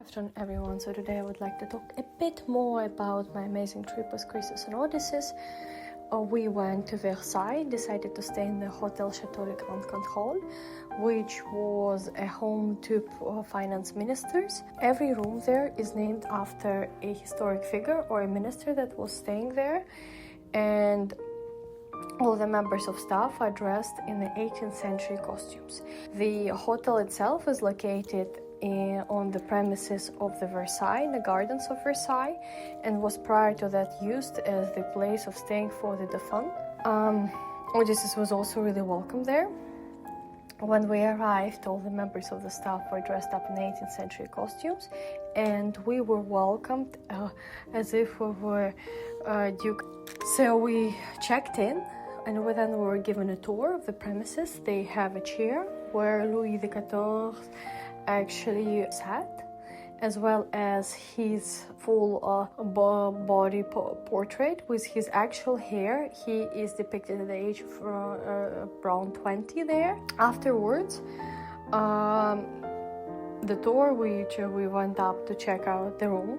Good afternoon, everyone. So today I would like to talk a bit more about my amazing trip with Christmas and Odysseus. We went to Versailles, decided to stay in the Hotel Chaturol, which was a home to finance ministers. Every room there is named after a historic figure or a minister that was staying there, and all the members of staff are dressed in the 18th century costumes. The hotel itself is located on the premises of the Versailles, the gardens of Versailles, and was prior to that used as the place of staying for the Dauphin. Odysseus was also really welcome there. When we arrived, all the members of the staff were dressed up in 18th century costumes, and we were welcomed as if we were Duke. So we checked in, and then we were given a tour of the premises. They have a chair where Louis XIV actually sat, as well as his full body portrait with his actual hair. He is depicted at the age of around 20 there. Afterwards, the tour which we went up to check out the room,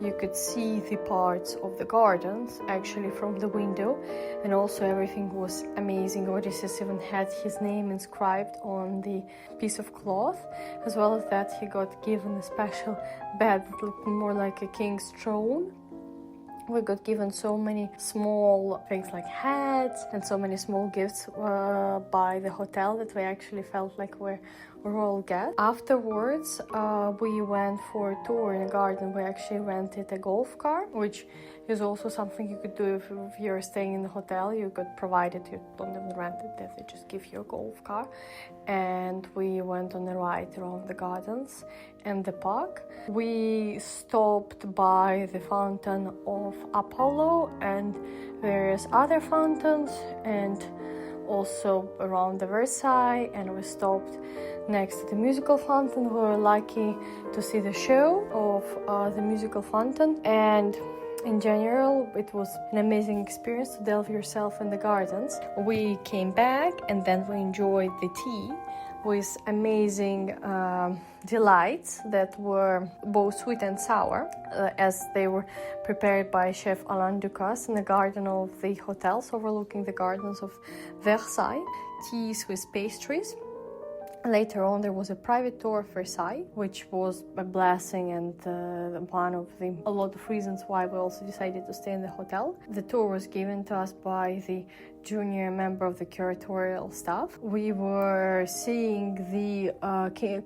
you could see the parts of the gardens actually from the window, and also everything was amazing. Odysseus even had his name inscribed on the piece of cloth, as well as that he got given a special bed that looked more like a king's throne. We got given so many small things like hats and so many small gifts by the hotel that we actually felt like we're royal guests. Afterwards, we went for a tour in a garden. We actually rented a golf cart, which is also something you could do if you're staying in the hotel. You could provide it, you don't even rent it, they just give you a golf car. And we went on a ride around the gardens and the park. We stopped by the fountain of Apollo and various other fountains, and also around the Versailles, and we stopped next to the musical fountain. We were lucky to see the show of the musical fountain, and in general it was an amazing experience to delve yourself in the gardens. We came back and then we enjoyed the tea with amazing delights that were both sweet and sour, as they were prepared by Chef Alain Ducasse in the garden of the hotels overlooking the gardens of Versailles. Teas with pastries. Later on, there was a private tour of Versailles, which was a blessing and one of a lot of reasons why we also decided to stay in the hotel. The tour was given to us by the junior member of the curatorial staff. We were seeing the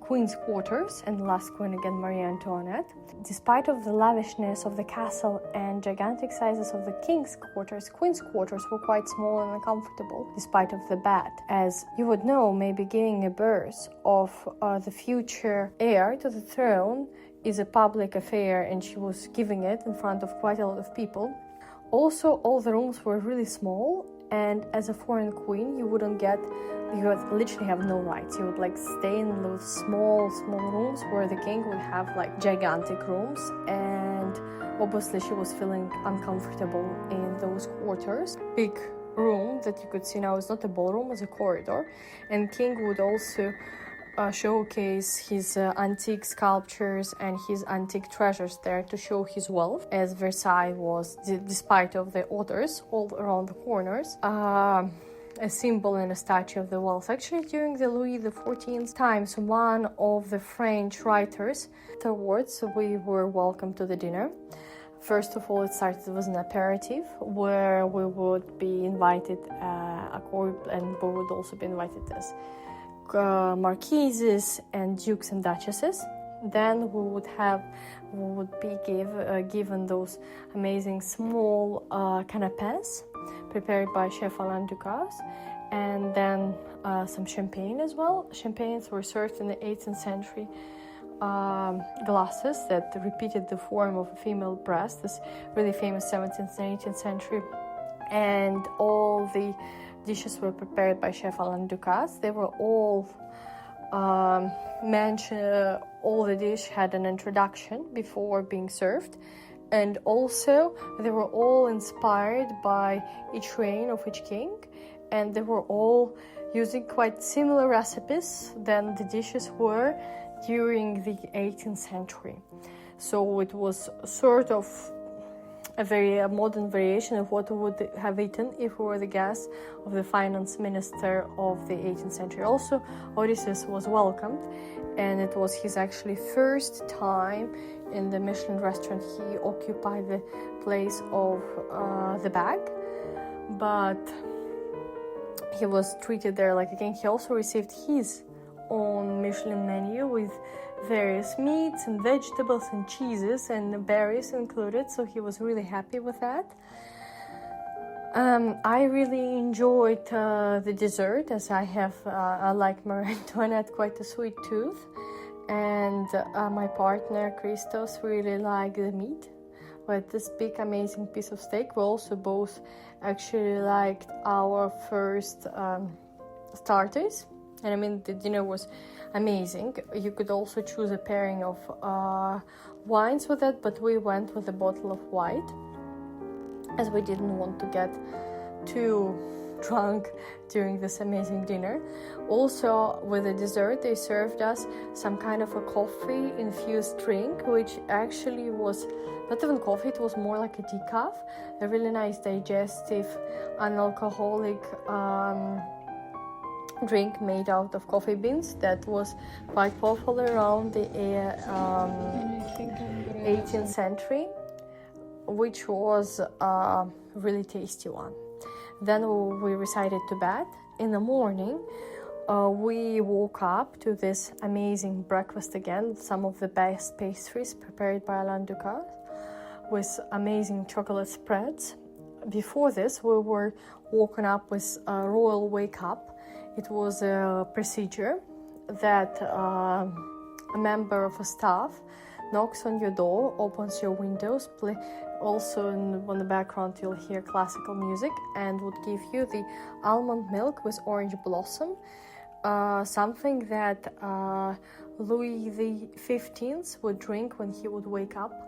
Queen's quarters and the last queen again, Marie Antoinette. Despite of the lavishness of the castle and gigantic sizes of the king's quarters, queen's quarters were quite small and uncomfortable, despite of the bed. As you would know, maybe giving a birth of the future heir to the throne is a public affair, and she was giving it in front of quite a lot of people. Also, all the rooms were really small, and as a foreign queen, you would literally have no rights. You would stay in those small rooms, where the king would have gigantic rooms, and obviously she was feeling uncomfortable in those quarters. Big room that you could see now is not a ballroom, it's a corridor, and king would also showcase his antique sculptures and his antique treasures there to show his wealth, as Versailles was, despite of the others all around the corners, a symbol and a statue of the wealth. Actually, during the Louis XIV times, one of the French writers, afterwards we were welcomed to the dinner. First of all, it started with an aperitif where we would be invited and we would also be invited as marquises and dukes and duchesses. Then we would be given those amazing small canapés prepared by Chef Alain Ducasse, and then some champagne as well. Champagnes were served in the 18th century glasses that repeated the form of a female breast, this really famous 17th and 18th century, and all the dishes were prepared by Chef Alain Ducasse. They were all mentioned, all the dish had an introduction before being served, and also they were all inspired by each reign of each king, and they were all using quite similar recipes than the dishes were during the 18th century. So it was sort of a very modern variation of what we would have eaten if we were the guests of the finance minister of the 18th century. Also, Odysseus was welcomed, and it was his actually first time in the Michelin restaurant. He occupied the place of the bag, but he was treated there like a king. He also received his own Michelin menu with various meats and vegetables and cheeses and berries included, so he was really happy with that. I really enjoyed the dessert, as I like Marie Antoinette, quite a sweet tooth, and my partner Christos really liked the meat. With this big amazing piece of steak, we also both actually liked our first starters, and I mean the dinner was amazing. You could also choose a pairing of wines with it, but we went with a bottle of white as we didn't want to get too drunk during this amazing dinner. Also, with the dessert, they served us some kind of a coffee infused drink, which actually was not even coffee, it was more like a decaf, a really nice digestive unalcoholic drink made out of coffee beans that was quite popular around the 18th century, which was a really tasty one. Then we recited to bed. In the morning, we woke up to this amazing breakfast again, some of the best pastries prepared by Alain Ducasse with amazing chocolate spreads. Before this, we were woken up with a royal wake up. It was a procedure that a member of a staff knocks on your door, opens your windows, also on the background you'll hear classical music, and would give you the almond milk with orange blossom, something that Louis XV would drink when he would wake up.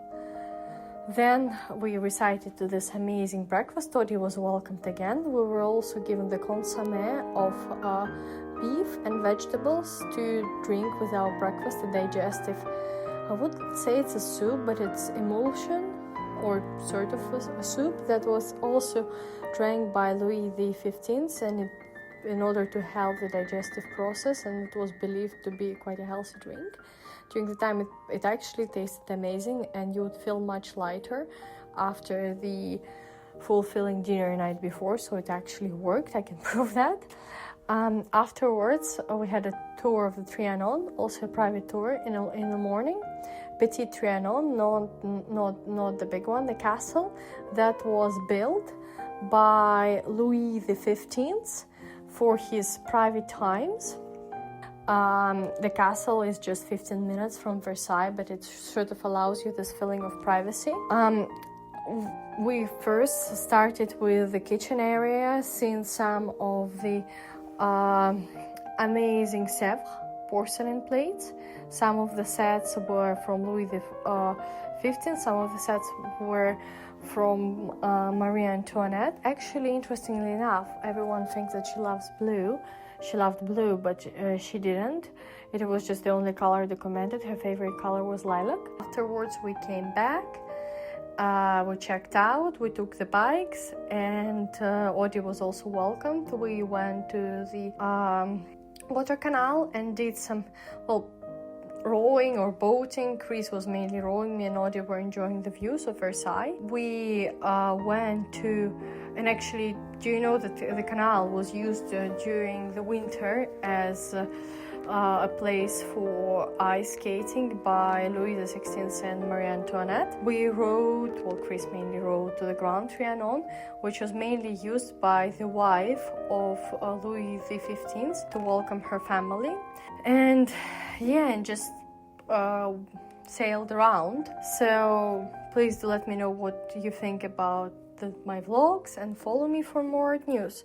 Then we recited to this amazing breakfast. Toddy was welcomed again. We were also given the consommé of beef and vegetables to drink with our breakfast, a digestive, I wouldn't say it's a soup, but it's emulsion or sort of a soup that was also drank by Louis XV, and in order to help the digestive process, and it was believed to be quite a healthy drink. During the time it actually tasted amazing, and you would feel much lighter after the fulfilling dinner night before, so it actually worked, I can prove that. Afterwards, we had a tour of the Trianon, also a private tour in the morning. Petit Trianon, not the big one, the castle that was built by Louis XV for his private times. The castle is just 15 minutes from Versailles, but it sort of allows you this feeling of privacy. We first started with the kitchen area, seeing some of the amazing Sèvres porcelain plates. Some of the sets were from Louis XV, some of the sets were from Marie Antoinette. Actually, interestingly enough, everyone thinks that she loves blue. She loved blue, but she didn't. It was just the only color documented. Her favorite color was lilac. Afterwards, we came back. We checked out, we took the bikes, and Odi was also welcomed. We went to the water canal and did some, rowing or boating. Chris was mainly rowing, me and Odi were enjoying the views of Versailles. We went to, and actually, do you know that the canal was used during the winter as a place for ice skating by Louis XVI and Marie Antoinette. We rode, Chris mainly rode to the Grand Trianon, which was mainly used by the wife of Louis XV to welcome her family. And just sailed around. So please do let me know what you think about my vlogs and follow me for more news.